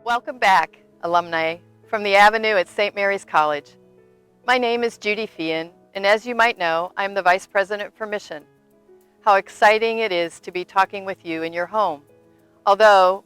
Welcome back, alumni, from the Avenue at St. Mary's College. My name is Judy Feehan, and as you might know, I'm the Vice President for Mission. How exciting it is to be talking with you in your home, although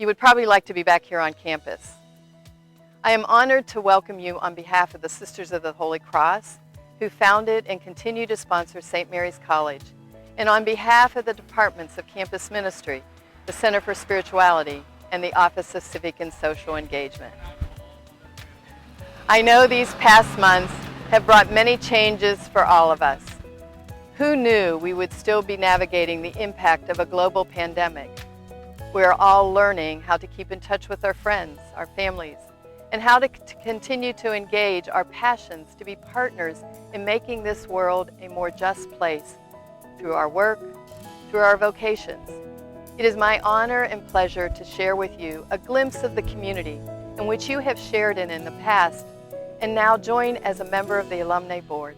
you would probably like to be back here on campus. I am honored to welcome you on behalf of the Sisters of the Holy Cross, who founded and continue to sponsor St. Mary's College, and on behalf of the departments of Campus Ministry, the Center for Spirituality, and the Office of Civic and Social Engagement. I know these past months have brought many changes for all of us. Who knew we would still be navigating the impact of a global pandemic? We are all learning how to keep in touch with our friends, our families, and how to continue to engage our passions to be partners in making this world a more just place through our work, through our vocations. It is my honor and pleasure to share with you a glimpse of the community in which you have shared in the past and now join as a member of the Alumnae Board.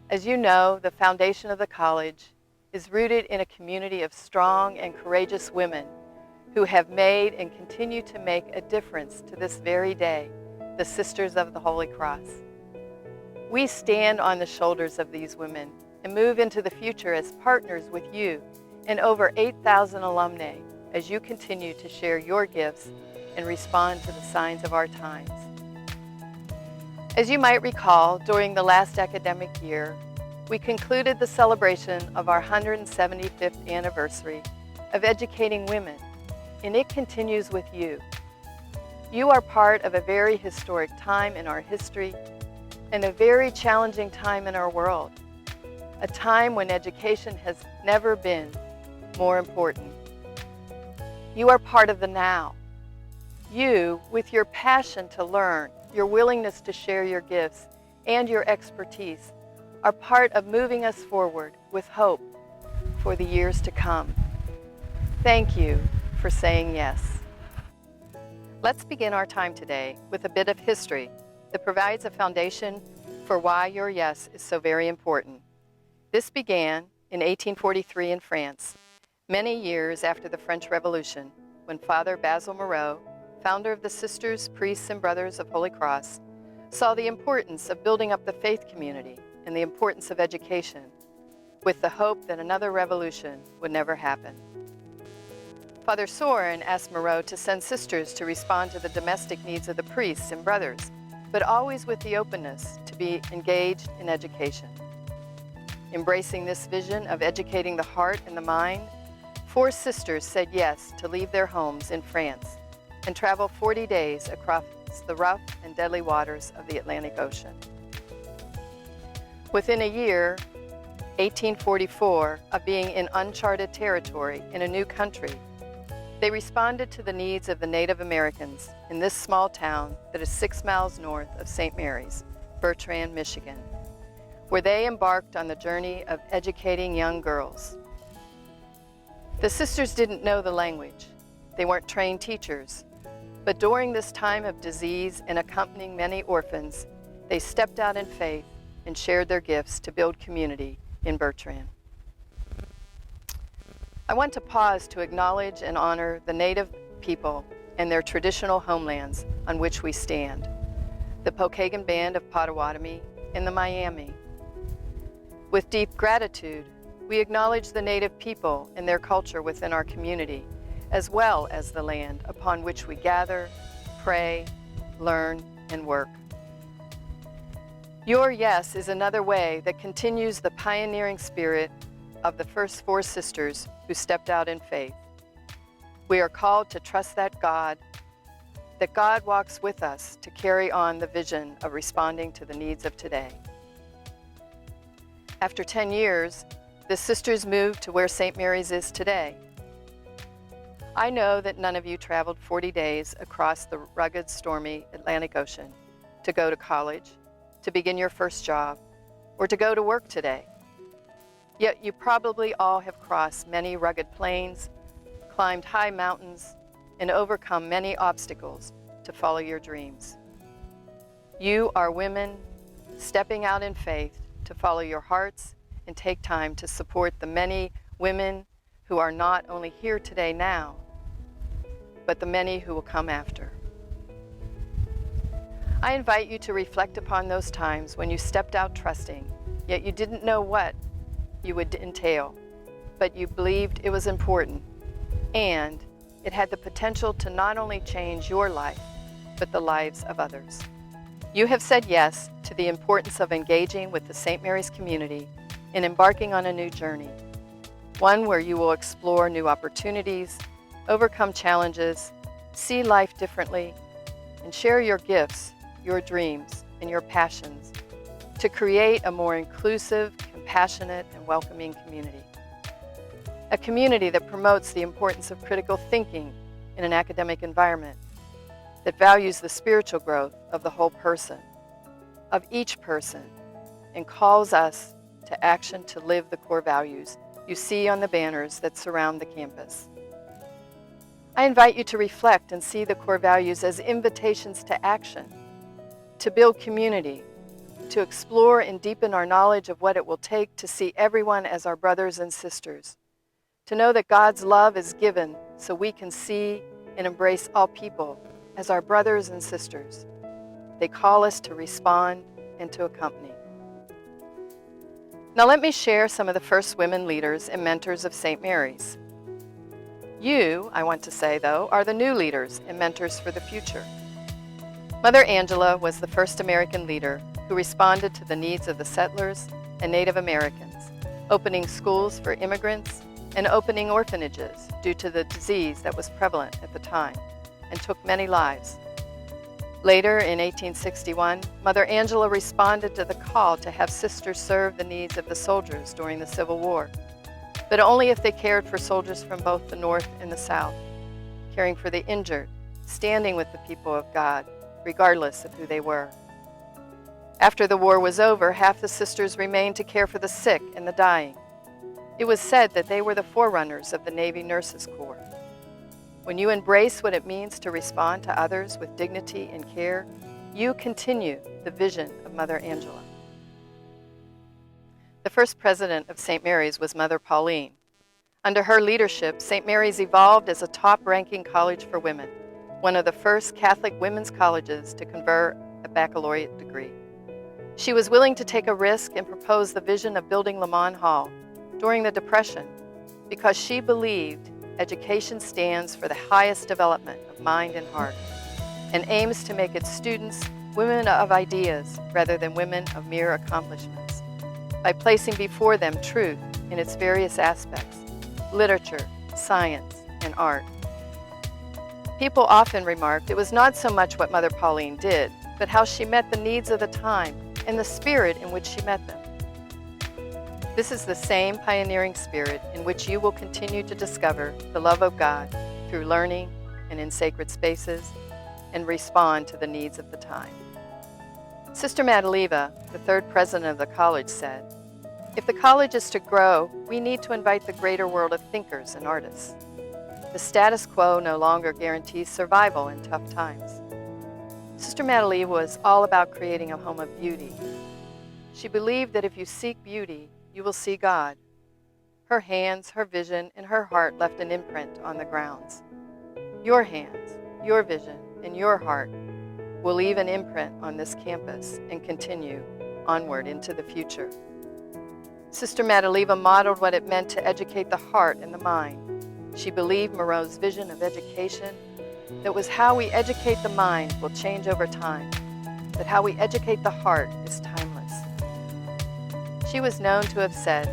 As you know, the foundation of the college is rooted in a community of strong and courageous women who have made and continue to make a difference to this very day, the Sisters of the Holy Cross. We stand on the shoulders of these women and move into the future as partners with you and over 8,000 alumni as you continue to share your gifts and respond to the signs of our times. As you might recall, during the last academic year, we concluded the celebration of our 175th anniversary of educating women, and it continues with you. You are part of a very historic time in our history and a very challenging time in our world, a time when education has never been more important. You are part of the now. You, with your passion to learn, your willingness to share your gifts, and your expertise, are part of moving us forward with hope for the years to come. Thank you for saying yes. Let's begin our time today with a bit of history that provides a foundation for why your yes is so very important. This began in 1843 in France, many years after the French Revolution, when Father Basil Moreau, founder of the Sisters, Priests, and Brothers of Holy Cross, saw the importance of building up the faith community and the importance of education, with the hope that another revolution would never happen. Father Sorin asked Moreau to send sisters to respond to the domestic needs of the priests and brothers, but always with the openness to be engaged in education. Embracing this vision of educating the heart and the mind, 4 sisters said yes to leave their homes in France and travel 40 days across the rough and deadly waters of the Atlantic Ocean. Within a year, 1844, of being in uncharted territory in a new country, they responded to the needs of the Native Americans in this small town that is 6 miles north of St. Mary's, Bertrand, Michigan, where they embarked on the journey of educating young girls. The sisters didn't know the language. They weren't trained teachers. But during this time of disease and accompanying many orphans, they stepped out in faith and shared their gifts to build community in Bertrand. I want to pause to acknowledge and honor the Native people and their traditional homelands on which we stand, the Pokagon Band of Potawatomi and the Miami. With deep gratitude, we acknowledge the Native people and their culture within our community, as well as the land upon which we gather, pray, learn, and work. Your yes is another way that continues the pioneering spirit of the first 4 sisters who stepped out in faith. We are called to trust that God walks with us to carry on the vision of responding to the needs of today. After 10 years, the sisters moved to where St. Mary's is today. I know that none of you traveled 40 days across the rugged, stormy Atlantic Ocean to go to college, to begin your first job, or to go to work today. Yet you probably all have crossed many rugged plains, climbed high mountains, and overcome many obstacles to follow your dreams. You are women stepping out in faith to follow your hearts and take time to support the many women who are not only here today now, but the many who will come after. I invite you to reflect upon those times when you stepped out trusting, yet you didn't know what you would entail, but you believed it was important, and it had the potential to not only change your life, but the lives of others. You have said yes to the importance of engaging with the St. Mary's community and embarking on a new journey, one where you will explore new opportunities, overcome challenges, see life differently, and share your gifts, your dreams, and your passions to create a more inclusive, compassionate, and welcoming community. A community that promotes the importance of critical thinking in an academic environment, that values the spiritual growth of the whole person, of each person, and calls us to action to live the core values you see on the banners that surround the campus. I invite you to reflect and see the core values as invitations to action, to build community, to explore and deepen our knowledge of what it will take to see everyone as our brothers and sisters, to know that God's love is given so we can see and embrace all people as our brothers and sisters. They call us to respond and to accompany. Now let me share some of the first women leaders and mentors of St. Mary's. You, I want to say though, are the new leaders and mentors for the future. Mother Angela was the first American leader who responded to the needs of the settlers and Native Americans, opening schools for immigrants and opening orphanages due to the disease that was prevalent at the time and took many lives. Later, in 1861, Mother Angela responded to the call to have sisters serve the needs of the soldiers during the Civil War, but only if they cared for soldiers from both the North and the South, caring for the injured, standing with the people of God, regardless of who they were. After the war was over, half the sisters remained to care for the sick and the dying. It was said that they were the forerunners of the Navy Nurses Corps. When you embrace what it means to respond to others with dignity and care, you continue the vision of Mother Angela. The first president of St. Mary's was Mother Pauline. Under her leadership, St. Mary's evolved as a top-ranking college for women, one of the first Catholic women's colleges to confer a baccalaureate degree. She was willing to take a risk and propose the vision of building Lamont Hall during the Depression because she believed education stands for the highest development of mind and heart and aims to make its students women of ideas rather than women of mere accomplishments by placing before them truth in its various aspects, literature, science, and art. People often remarked it was not so much what Mother Pauline did, but how she met the needs of the time and the spirit in which she met them. This is the same pioneering spirit in which you will continue to discover the love of God through learning and in sacred spaces and respond to the needs of the time. Sister Madaleva, the third president of the college, said, "If the college is to grow, we need to invite the greater world of thinkers and artists. The status quo no longer guarantees survival in tough times." Sister Madaleva was all about creating a home of beauty. She believed that if you seek beauty, you will see God. Her hands, her vision, and her heart left an imprint on the grounds. Your hands, your vision, and your heart will leave an imprint on this campus and continue onward into the future. Sister Madaleva modeled what it meant to educate the heart and the mind. She believed Moreau's vision of education, that was how we educate the mind will change over time, that how we educate the heart is timeless. She was known to have said,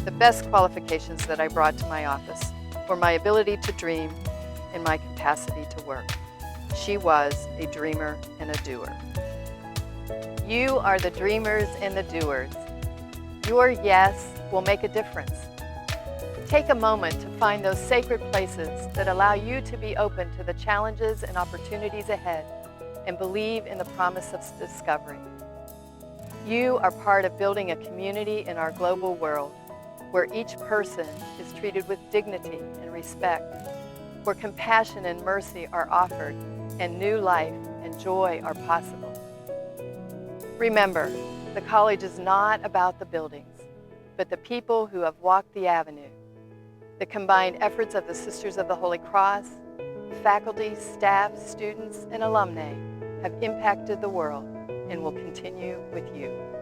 "The best qualifications that I brought to my office were my ability to dream and my capacity to work." She was a dreamer and a doer. You are the dreamers and the doers. Your yes will make a difference. Take a moment to find those sacred places that allow you to be open to the challenges and opportunities ahead and believe in the promise of discovery. You are part of building a community in our global world where each person is treated with dignity and respect, where compassion and mercy are offered and new life and joy are possible. Remember, the college is not about the buildings, but the people who have walked the avenue. The combined efforts of the Sisters of the Holy Cross, faculty, staff, students, and alumni have impacted the world and will continue with you.